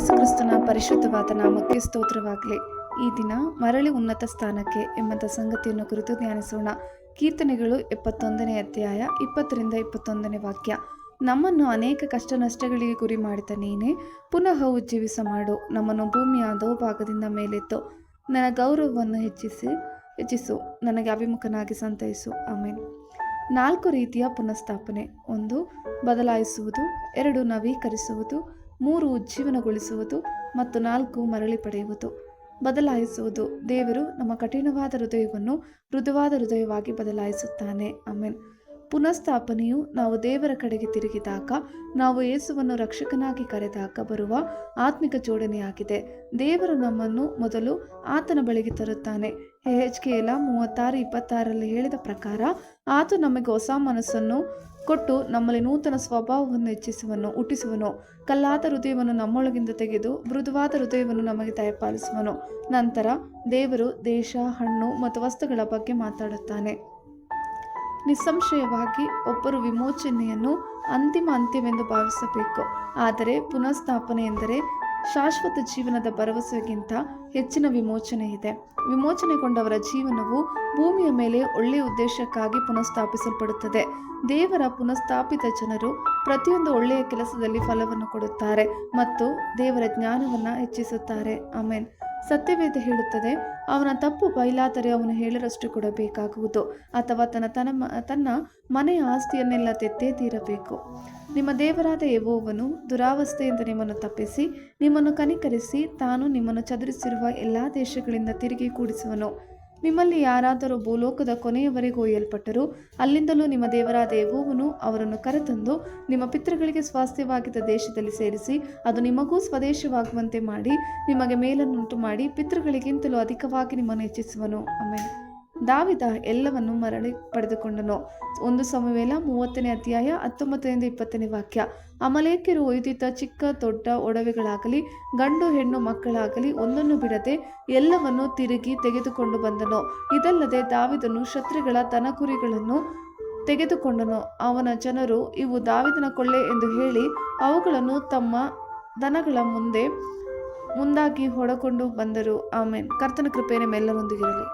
ಯೇಸುಕ್ರಿಸ್ತನ ಪರಿಶುದ್ಧವಾದ ನಾಮಕ್ಕೆ ಸ್ತೋತ್ರವಾಗಲಿ. ಈ ದಿನ ಮರಳಿ ಉನ್ನತ ಸ್ಥಾನಕ್ಕೆ ಎಂಬಂಥ ಸಂಗತಿಯನ್ನು ಕುರಿತು ಧ್ಯಾನಿಸೋಣ. ಕೀರ್ತನೆಗಳು 71ನೇ ಅಧ್ಯಾಯ 20-21 ವಾಕ್ಯ. ನಮ್ಮನ್ನು ಅನೇಕ ಕಷ್ಟ ನಷ್ಟಗಳಿಗೆ ಗುರಿ ಮಾಡಿದ ನೀನೇ ಪುನಃ ಉಜ್ಜೀವಿಸ ಮಾಡು. ನಮ್ಮನ್ನು ಭೂಮಿಯ ಅಧೋಭಾಗದಿಂದ ಮೇಲೆತ್ತು ನನ್ನ ಗೌರವವನ್ನು ಹೆಚ್ಚಿಸು, ನನಗೆ ಅಭಿಮುಖನಾಗಿ ಸಂತೈಸು. ಆಮೇನ್. 4 ರೀತಿಯ ಪುನಃಸ್ಥಾಪನೆ. 1 ಬದಲಾಯಿಸುವುದು, 2 ನವೀಕರಿಸುವುದು, 3 ಉಜ್ಜೀವನಗೊಳಿಸುವುದು ಮತ್ತು 4 ಮರಳಿ ಪಡೆಯುವುದು. ಬದಲಾಯಿಸುವುದು. ದೇವರು ನಮ್ಮ ಕಠಿಣವಾದ ಹೃದಯವನ್ನು ಮೃದುವಾದ ಹೃದಯವಾಗಿ ಬದಲಾಯಿಸುತ್ತಾನೆ. ಆಮೇನ್. ಪುನಃಸ್ಥಾಪನೆಯು ನಾವು ದೇವರ ಕಡೆಗೆ ತಿರುಗಿದಾಗ, ನಾವು ಯೇಸುವನ್ನು ರಕ್ಷಕನಾಗಿ ಕರೆದಾಗ ಬರುವ ಆತ್ಮಿಕ ಜೋಡಣೆಯಾಗಿದೆ. ದೇವರು ನಮ್ಮನ್ನು ಮೊದಲು ಆತನ ಬಳಿಗೆ ತರುತ್ತಾನೆ. ಯೆಹೆಜ್ಕೇಲ 36:26 ಹೇಳಿದ ಪ್ರಕಾರ, ಆತ ನಮಗೆ ಹೊಸ ಮನಸ್ಸನ್ನು ಕೊಟ್ಟು ನಮ್ಮಲ್ಲಿ ನೂತನ ಸ್ವಭಾವವನ್ನು ಹುಟ್ಟಿಸುವನು. ಕಲ್ಲಾದ ಹೃದಯವನ್ನು ನಮ್ಮೊಳಗಿಂದ ತೆಗೆದು ಮೃದುವಾದ ಹೃದಯವನ್ನು ನಮಗೆ ದಯಪಾಲಿಸುವನು. ನಂತರ ದೇವರು ದೇಶ, ಹಣ್ಣು ಮತ್ತು ವಸ್ತುಗಳ ಬಗ್ಗೆ ಮಾತಾಡುತ್ತಾನೆ. ನಿಸ್ಸಂಶಯವಾಗಿ ಒಬ್ಬರು ವಿಮೋಚನೆಯನ್ನು ಅಂತ್ಯವೆಂದು ಭಾವಿಸಬೇಕು. ಆದರೆ ಪುನಃಸ್ಥಾಪನೆ ಎಂದರೆ ಶಾಶ್ವತ ಜೀವನದ ಭರವಸೆಗಿಂತ ಹೆಚ್ಚಿನ ವಿಮೋಚನೆ ಇದೆ. ವಿಮೋಚನೆಗೊಂಡವರ ಜೀವನವು ಭೂಮಿಯ ಮೇಲೆ ಒಳ್ಳೆಯ ಉದ್ದೇಶಕ್ಕಾಗಿ ಪುನಃಸ್ಥಾಪಿಸಲ್ಪಡುತ್ತದೆ. ದೇವರ ಪುನಃಸ್ಥಾಪಿತ ಜನರು ಪ್ರತಿಯೊಂದು ಒಳ್ಳೆಯ ಕೆಲಸದಲ್ಲಿ ಫಲವನ್ನು ಕೊಡುತ್ತಾರೆ ಮತ್ತು ದೇವರ ಜ್ಞಾನವನ್ನು ಹೆಚ್ಚಿಸುತ್ತಾರೆ. ಆಮೇನ್. ಸತ್ಯವೇದ ಹೇಳುತ್ತದೆ, ಅವನ ತಪ್ಪು ಬಯಲಾದರೆ ಅವನು ಹೇಳರಷ್ಟು ಕೊಡಬೇಕಾಗುವುದು, ಅಥವಾ ತನ್ನ ಮನೆಯ ಆಸ್ತಿಯನ್ನೆಲ್ಲ ತೆತ್ತೇ ತೀರಬೇಕು. ನಿಮ್ಮ ದೇವರಾದ ಯೆಹೋವನು ದುರಾವಸ್ಥೆಯಿಂದ ನಿಮ್ಮನ್ನು ತಪ್ಪಿಸಿ ನಿಮ್ಮನ್ನು ಕನಿಕರಿಸಿ ತಾನು ನಿಮ್ಮನ್ನು ಚದುರಿಸಿರುವ ಎಲ್ಲ ದೇಶಗಳಿಂದ ತಿರುಗಿ ಕೂಡಿಸುವನು. ನಿಮ್ಮಲ್ಲಿ ಯಾರಾದರೂ ಭೂಲೋಕದ ಕೊನೆಯವರೆಗೂ ಒಯ್ಯಲ್ಪಟ್ಟರೂ ಅಲ್ಲಿಂದಲೂ ನಿಮ್ಮ ದೇವರಾದ ಯೆಹೋವನು ಅವರನ್ನು ಕರೆತಂದು ನಿಮ್ಮ ಪಿತೃಗಳಿಗೆ ಸ್ವಾಸ್ಥ್ಯವಾಗಿದ್ದ ದೇಶದಲ್ಲಿ ಸೇರಿಸಿ ಅದು ನಿಮಗೂ ಸ್ವದೇಶವಾಗುವಂತೆ ಮಾಡಿ ನಿಮಗೆ ಮೇಲನ್ನುಂಟು ಮಾಡಿ ಪಿತೃಗಳಿಗಿಂತಲೂ ಅಧಿಕವಾಗಿ ನಿಮ್ಮನ್ನು ಹೆಚ್ಚಿಸುವನು. ಆಮೇಲೆ ದಾವೀದ ಎಲ್ಲವನ್ನು ಮರಳಿ ಪಡೆದುಕೊಂಡನು. 1 ಸಮುವೇಲ 30ನೇ ಅಧ್ಯಾಯ 19-20 ವಾಕ್ಯ. ಅಮಲೇಕ್ಯರು ಒಯ್ದಿದ್ದ ಚಿಕ್ಕ ದೊಡ್ಡ ಒಡವೆಗಳಾಗಲಿ ಗಂಡು ಹೆಣ್ಣು ಮಕ್ಕಳಾಗಲಿ ಒಂದನ್ನು ಬಿಡದೆ ಎಲ್ಲವನ್ನು ತಿರುಗಿ ತೆಗೆದುಕೊಂಡು ಬಂದನು. ಇದಲ್ಲದೆ ದಾವೀದನು ಶತ್ರುಗಳ ದನಕುರಿಗಳನ್ನು ತೆಗೆದುಕೊಂಡನು. ಅವನ ಜನರು ಇವು ದಾವೀದನ ಕೊಳ್ಳೆ ಎಂದು ಹೇಳಿ ಅವುಗಳನ್ನು ತಮ್ಮ ದನಗಳ ಮುಂದಾಗಿ ಹೊಡಕೊಂಡು ಬಂದರು. ಆಮೇನ್. ಕರ್ತನ ಕೃಪೆ ನಿಮ್ಮೆಲ್ಲರೊಂದಿಗಿರಲಿ.